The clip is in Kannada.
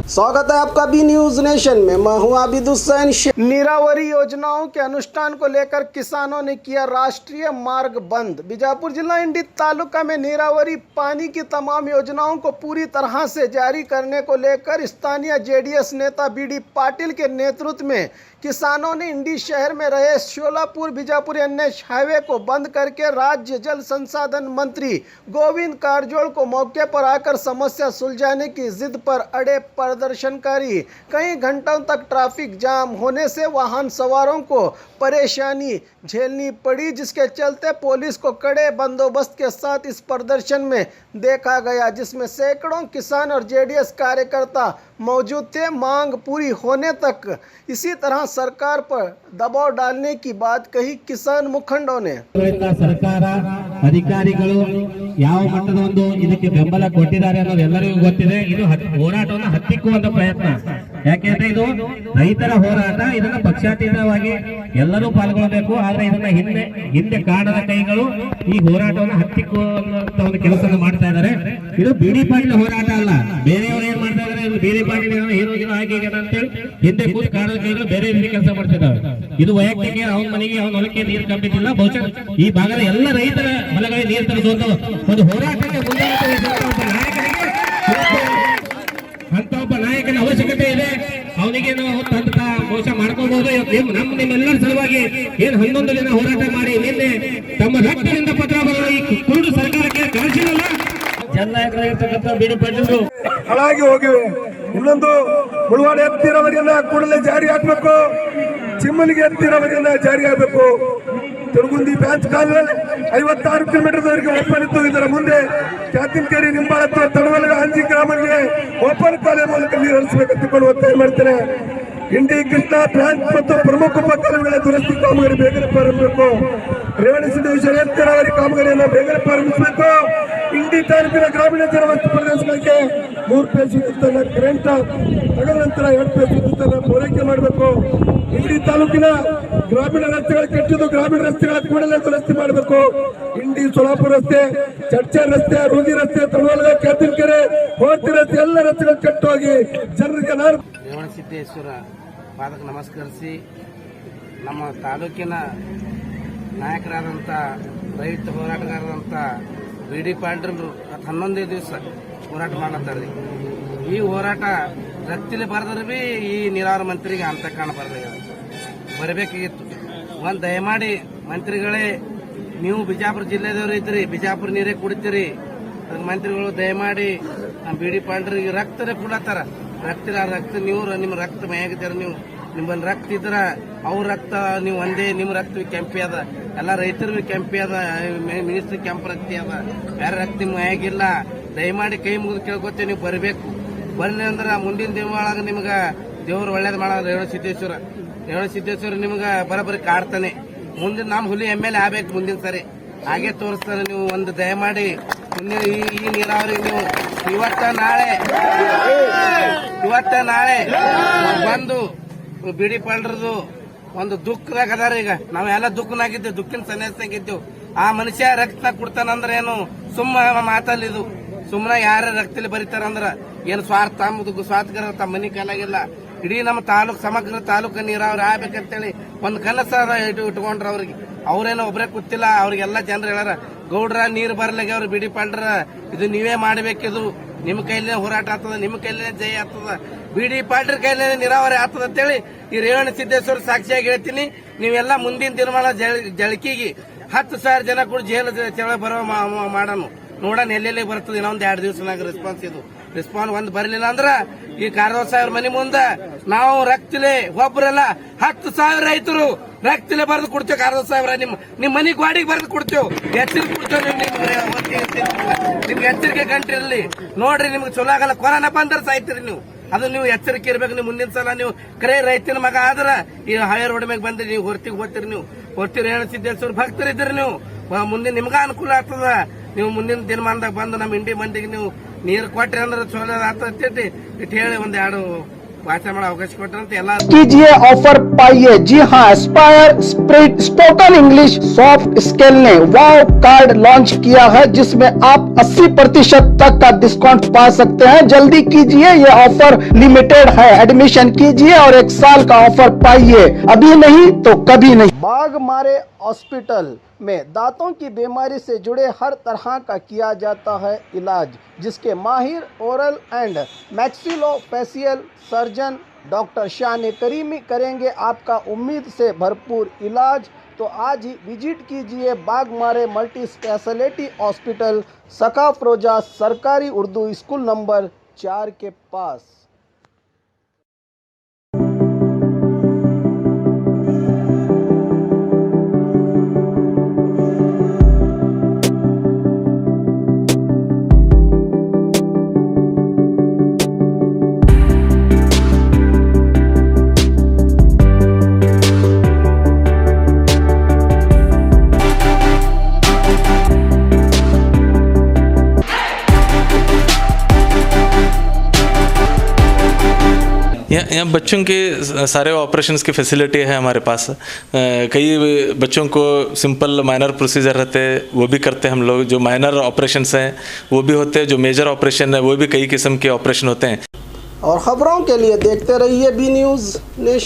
स्वागत है आपका बी न्यूज नेशन में। मैं हूं आबिद हुसैन। नीरावरी योजनाओं के अनुष्ठान को लेकर किसानों ने किया राष्ट्रीय मार्ग बंद। बीजापुर जिला इंडी तालुका में नीरावरी पानी की तमाम योजनाओं को पूरी तरह से जारी करने को लेकर स्थानीय जेडीएस नेता बीडी पाटिल के नेतृत्व में किसानों ने इंडी शहर में रहे शोलापुर बीजापुर एनएच हाईवे को बंद करके राज्य जल संसाधन मंत्री गोविंद कारजोल को मौके पर आकर समस्या सुलझाने की जिद पर अड़े। प्रदर्शनकारी कई घंटों तक ट्रैफिक जाम होने से वाहन सवारों को परेशानी झेलनी पड़ी, जिसके चलते पुलिस को कड़े बंदोबस्त के साथ इस प्रदर्शन में देखा गया, जिसमें सैकड़ों किसान और जेडीएस कार्यकर्ता मौजूद थे। मांग पूरी होने तक इसी तरह सरकार पर दबाव डालने की बात कही किसान मुखंडों ने। सरकार अधिकारिಗಳು ಯಾವ ಮಟ್ಟದ ಒಂದು ಇದಕ್ಕೆ ಬೆಂಬಲ ಕೊಟ್ಟಿದ್ದಾರೆ ಅನ್ನೋದು ಎಲ್ಲರಿಗೂ ಗೊತ್ತಿದೆ। ಇದು ಹೋರಾಟವನ್ನು ಹತ್ತಿಕ್ಕುವಂತ ಪ್ರಯತ್ನ, ಯಾಕೆಂದ್ರೆ ಇದು ರೈತರ ಹೋರಾಟ, ಇದನ್ನ ಪಕ್ಷಾತೀತವಾಗಿ ಎಲ್ಲರೂ ಪಾಲ್ಗೊಳ್ಳಬೇಕು। ಆದ್ರೆ ಇದನ್ನ ಹಿಂದೆ ಕಾಣದ ಕೈಗಳು ಈ ಹೋರಾಟವನ್ನು ಹತ್ತಿಕ್ಕುವಂತ ಒಂದು ಕೆಲಸ ಮಾಡ್ತಾ ಇದ್ದಾರೆ। ಇದು ಬಿಡಿ ಪಾಟೀಲ್ ಹೋರಾಟ ಅಲ್ಲ, ಬೇರೆಯವರು ಏನ್ ಮಾಡ್ತಾ ಇದ್ದಾರೆ, ಬಿಡಿ ಪಾಟೀಲ್ ಹೀರೋ ಹಾಗೆ ಅಂತೇಳಿ ಹಿಂದೆ ಕೂತು ಕಾಣದ ಕೈಗಳು ಬೇರೆ ರೀತಿ ಕೆಲಸ ಮಾಡ್ತಿದ್ದಾವೆ। ಇದು ವೈಯಕ್ತಿಕ ಅವನ ಮನೆಗೆ ಅವನ ಹೊಲಕ್ಕೆ ನೀರು ಕಂಬಿದ್ದಿಲ್ಲ, ಬಹುಶಃ ಈ ಭಾಗದ ಎಲ್ಲ ರೈತರ ಹೊಲಗಳಿಗೆ ನೀರು ತರಿಸುವಂತ ಒಂದು ಹೋರಾಟಕ್ಕೆ ಅಂತ ಒಬ್ಬ ನಾಯಕನ ಅವಶ್ಯಕತೆ ಇದೆ। ಅವನಿಗೆ ನಾವು ತಂದ ಬಹುಶಃ ಮಾಡ್ಕೋಬಹುದು। ನಿಮ್ಮೆಲ್ಲರ ಸಲುವಾಗಿ ಏನು 11 ದಿನ ಹೋರಾಟ ಮಾಡಿ ನಿನ್ನೆ ತಮ್ಮ ರಕ್ತದಿಂದ ಪತ್ರ ಬರೆದ ಈ ಕುರುಡು ಸರ್ಕಾರಕ್ಕೆ ಕಾಣಿಸಿಲ್ಲ ಜನನಾಯಕರಾಗಿರ್ತಕ್ಕಂಥ ಬಿಡಿ ಪಾಟೀಲ್ ಹಾಳಾಗಿ ಹೋಗಿವೆ। ಇನ್ನೊಂದು ಮುಳವಾಡ ಎತ್ತಿರವರಿಯನ್ನ ಕೂಡಲೇ ಜಾರಿ ಹಾಕಬೇಕು, ಚಿಮ್ಮಲಿಗೆ ಎತ್ತಿರವರಿಯನ್ನ ಜಾರಿ ಆಗಬೇಕು। ತುರಗುಂದಿ ಬ್ಯಾಂಚ್ ಕಾಲುವೆ 56 ಕಿಲೋಮೀಟರ್ವರೆಗೆ ಓಪನ್ ಇತ್ತು। ಇದರ ಮುಂದೆ ಕ್ಯಾತಿನಕೆರೆ ನಿಂಬಾಳತ್ವ ತಡವಲ ಅಂಜಿ ಗ್ರಾಮಗಳಿಗೆ ಓಪನ್ ಕಾಲುವೆ ಮೂಲಕ ನೀರು ಹರಿಸಬೇಕಂತಕೊಂಡು ಒತ್ತಾಯ ಮಾಡ್ತೇನೆ। ಇಂಡಿ ಕೃಷ್ಣ ಬ್ಯಾಂಕ್ ಮತ್ತು ಪ್ರಮುಖ ಉಪಕಾಲುವೆಗಳ ದುರಸ್ತಿ ಕಾಮಗಾರಿ ಬೇಗನೆ ಪ್ರಾರಂಭಿಸಬೇಕು। ರೇವಣಸಿದ್ದೇಶ್ವರ ಎತ್ತಿರವರಿ ಕಾಮಗಾರಿಯನ್ನು ಬೇಗನೆ ಪ್ರಾರಂಭಿಸಬೇಕು। ಇಂಡಿ ತಾಲೂಕಿನ ಗ್ರಾಮೀಣ ಜನವಸ್ತು ಪ್ರದೇಶಗಳಿಗೆ 3 ಫೇಸ್ ವಿದ್ಯುತ್ತನ್ನು ಕರೆಂಟ್ ತೆಗೆದ ನಂತರ 2 ಫೇಸ್ ವಿದ್ಯುತ್ತನ್ನು ಪೂರೈಕೆ ಮಾಡಬೇಕು। ಇಂಡಿ ತಾಲೂಕಿನ ಗ್ರಾಮೀಣ ರಸ್ತೆಗಳು ಕೆಟ್ಟಿದ್ದು, ಗ್ರಾಮೀಣ ರಸ್ತೆಗಳ ಕೂಡಲೇ ದುರಸ್ತಿ ಮಾಡಬೇಕು। ಇಂಡಿ ಸೋಲಾಪುರ ರಸ್ತೆ, ಚರ್ಚರ್ ರಸ್ತೆ, ರೂಗಿ ರಸ್ತೆ, ತಳವಾಲ, ಕ್ಯಾತಿನಕೆರೆ, ಹೋರ್ತಿ ರಸ್ತೆ ಎಲ್ಲ ರಸ್ತೆಗಳು ಕೆಟ್ಟೋಗಿ ಜನರಿಗೆ ರೇವಣಸಿದ್ದೇಶ್ವರ ಪಾದಕ್ಕೆ ನಮಸ್ಕರಿಸಿ ನಮ್ಮ ತಾಲೂಕಿನ ನಾಯಕರಾದಂಥ ರೈತ ಹೋರಾಟಗಾರರಂಥ ಬಿಡಿ ಪಾಟೀಲ್ 11 ದಿವಸ ಹೋರಾಟ ಮಾಡ್ಲತ್ತಾರೆ। ಈ ಹೋರಾಟ ರಕ್ತಿಲಿ ಬರೆದ್ರೆ ಬಿ ಈ ನೀರಾವರಿ ಮಂತ್ರಿಗೆ ಅಂತ ಬರಬೇಕಾಗಿತ್ತು। ಒಂದು ದಯಮಾಡಿ ಮಂತ್ರಿಗಳೇ, ನೀವು ಬಿಜಾಪುರ ಜಿಲ್ಲೆದವ್ರು ಇದ್ರಿ, ಬಿಜಾಪುರ ನೀರೇ ಕುಡಿತೀರಿ, ಅದಕ್ಕೆ ಮಂತ್ರಿಗಳು ದಯಮಾಡಿ ನಮ್ಮ ಬಿಡಿ ಪಾಟೀಲ್ರಿಗೆ ರಕ್ತನೇ ಕೊಡತ್ತಾರ। ರಕ್ತ ನೀವು ನಿಮ್ಮ ರಕ್ತ ಮೈಯಾಗಿದ್ದೀರ, ನೀವು ನಿಮ್ಮಲ್ಲಿ ರಕ್ತ ಇದ್ರ ಅವ್ರ ರಕ್ತ ನೀವು ಒಂದೇ, ನಿಮ್ಮ ರಕ್ತ ಕೆಂಪಿ ಅದ, ಎಲ್ಲ ರೈತರು ಕೆಂಪಿ ಅದ, ಮಿನಿಸ್ಟರ್ ಕೆಂಪು ರಕ್ತಿ ಅದ, ಬೇರೆ ರಕ್ತ ನಿಮ್ಮ ಮೈಯಾಗಿಲ್ಲ। ದಯಮಾಡಿ ಕೈ ಮುಗಿದು ಕೇಳ್ಕೊತೇವೆ, ನೀವು ಬರಬೇಕು। ಬರ್ಲಿ ಅಂದ್ರೆ ಮುಂದಿನ ದಿನದೊಳಗೆ ನಿಮ್ಗೆ ದೇವ್ರು ಒಳ್ಳೇದು ಮಾಡೋದು। ರೇವಣಸಿದ್ದೇಶ್ವರ ನಿಮ್ಗೆ ಬರೋಬ್ಬರಿ ಕಾಡ್ತಾನೆ, ಮುಂದಿನ ನಮ್ಮ ಹುಲಿ MLA ಆಗ್ಬೇಕು ಮುಂದಿನ ಸರಿ, ಹಾಗೆ ತೋರಿಸ್ತಾನೆ। ನೀವು ಒಂದು ದಯಮಾಡಿ ಮುಂದಿನ ಈ ನೀರಾವರಿ ನೀವು ಇವತ್ತ ನಾಳೆ ಬಂದು ಬಿಡಿ ಪಾಲ್ರದು ಒಂದು ದುಃಖದಾಗ ಅದಾರ। ಈಗ ನಾವೆಲ್ಲ ದುಃಖನಾಗಿದ್ದೇವೆ, ದುಃಖಿನ ಸನ್ಯಾಸನಾಗಿದ್ದೇವೆ। ಆ ಮನುಷ್ಯ ರಕ್ತ ಕೊಡ್ತಾನಂದ್ರೆ ಏನು ಸುಮ್ಮ ಮಾತಲ್ಲಿದು, ಸುಮ್ಮನೆ ಯಾರ ರಕ್ತಲ್ಲಿ ಬರೀತಾರಂದ್ರ ಏನು ಸ್ವಾರ್ಥಕರ ತಮ್ಮ ಮನಿ ಕಾಲಾಗಿಲ್ಲ। ಇಡೀ ನಮ್ಮ ತಾಲೂಕ್ ಸಮಗ್ರ ತಾಲೂಕು ನೀರಾವರಿ ಆಗ್ಬೇಕಂತೇಳಿ ಒಂದು ಕನಸ ಇಟ್ಕೊಂಡ್ರ ಅವ್ರಿಗೆ, ಅವ್ರೇನೋ ಒಬ್ಬರೇ ಕೂತಿಲ್ಲ, ಅವ್ರಿಗೆಲ್ಲ ಜನರು ಹೇಳಾರ ಗೌಡ್ರ ನೀರು ಬರ್ಲಾಗ ಅವ್ರು ಬಿಡಿ ಪಾಂಡ್ರ ಇದು ನೀವೇ ಮಾಡ್ಬೇಕಿದು, ನಿಮ್ಮ ಕೈಲೇ ಹೋರಾಟ ಆಗ್ತದ, ನಿಮ್ಮ ಕೈಲೇ ಜಯ ಆಗ್ತದ, ಬಿಡಿ ಪಾಂಡ್ರ ಕೈಲೇ ನೀರಾವರಿ ಆಗ್ತದ ಅಂತೇಳಿ ಈ ರೇವಣಸಿದ್ದೇಶ್ವರ ಸಾಕ್ಷಿಯಾಗಿ ಹೇಳ್ತೀನಿ। ನೀವೆಲ್ಲ ಮುಂದಿನ ದಿನಮಾನ ಜಳಕಿಗೆ 10,000 ಜನ ಕೂಡ ಜೈಲು ಬರೋ ಮಾಡೋಣ, ನೋಡೋಣ ಎಲ್ಲೆಲ್ಲಿ ಬರ್ತದೆ। ಇನ್ನೊಂದು 2 ದಿವಸನಾಗ ರೆಸ್ಪಾನ್ಸ್ ಒಂದು ಬರಲಿಲ್ಲ ಅಂದ್ರ ಈ ಕಾರವಾರ ಸಾಹೇಬ್ರ ಮನೆ ಮುಂದೆ ನಾವು ರಕ್ತಿಲೆ ಒಬ್ಬರಲ್ಲ 10,000 ರೈತರು ರಕ್ತಿಲೆ ಬರೆದು ಕೊಡ್ತೇವೆ। ಕಾರವಾರ ಸಾಹೇಬ್ರ ನಿಮ್ಮ ಮನೆ ಗಾಡಿಗೆ ಬರೆದು ಕೊಡ್ತೇವೆ, ಎಚ್ಚರಿಕೆ ಕೊಡ್ತೇವೆ। ನಿಮ್ಗೆ ಎಚ್ಚರಿಕೆ ಗಂಟಿರಲಿ ನೋಡ್ರಿ, ನಿಮ್ಗೆ ಚಲೋ ಆಗಲ್ಲ, ಕೊರೋನಾ ಬಂದ್ರೆ ಸಾಯ್ತೀರಿ ನೀವು, ಅದು ನೀವು ಎಚ್ಚರಿಕೆ ಇರ್ಬೇಕು। ನೀವು ಮುಂದಿನ ಸಲ ನೀವು ಕರೆ ರೈತನ ಮಗ ಆದ್ರ ಈ ಹೈವೇ ರೋಡ್ ಮ್ಯಾಗ ಬಂದ್ರಿ, ನೀವು ಹೊರ್ತಿಗೆ ಹೋಗ್ತೀರಿ, ನೀವು ಹೊರ್ತಿ ರೇವಣಸಿದ್ದೇಶ್ವರ ಭಕ್ತರಿದ್ರಿ, ನೀವು ಮುಂದಿನ ನಿಮ್ಗ ಅನುಕೂಲ ಆಗ್ತದ। ನೀವು ಮುಂದಿನ ದಿನಮಾನದಾಗ ಬಂದು ನಮ್ಮ ಇಂಡಿ ಮಂದಿಗೆ ನೀವು ನೀರು ಕೊಟ್ರಿ ಅಂದ್ರೆ ಚಲೋ ಆಗ್ತದೆ ಇಟ್ಟು ಹೇಳಿ 1-2 ಭಾಷಣ ಮಾಡೋ ಅವಕಾಶ ಕೊಟ್ಟಂತ ಎಲ್ಲ कीजिए ऑफर पाइए। जी हाँ, Aspire spoken English soft skill ने वाव कार्ड लॉन्च किया है, जिसमें आप 80% तक का डिस्काउंट पा सकते हैं। जल्दी कीजिए, ये ऑफर लिमिटेड है। एडमिशन कीजिए और 1 साल का ऑफर पाइए, अभी नहीं तो कभी नहीं। बाघ मारे हॉस्पिटल में दांतों की बीमारी से जुड़े हर तरह का किया जाता है इलाज, जिसके माहिर oral and maxillofacial surgeon doctor शान करीमी करेंगे आपका उम्मीद से भरपूर इलाज। तो आज ही विजिट कीजिए बागमारे मल्टी स्पेशलिटी हॉस्पिटल, सकाफरोजा सरकारी उर्दू स्कूल नंबर 4 के पास। यहाँ बच्चों के सारे ऑपरेशंस की फैसिलिटी है हमारे पास। कई बच्चों को सिंपल माइनर प्रोसीजर रहते हैं, वो भी करते हैं हम लोग। जो माइनर ऑपरेशंस हैं वो भी होते हैं, जो मेजर ऑपरेशन है वो भी कई किस्म के ऑपरेशन होते हैं। और खबरों के लिए देखते रहिए बी न्यूज़ नेशन।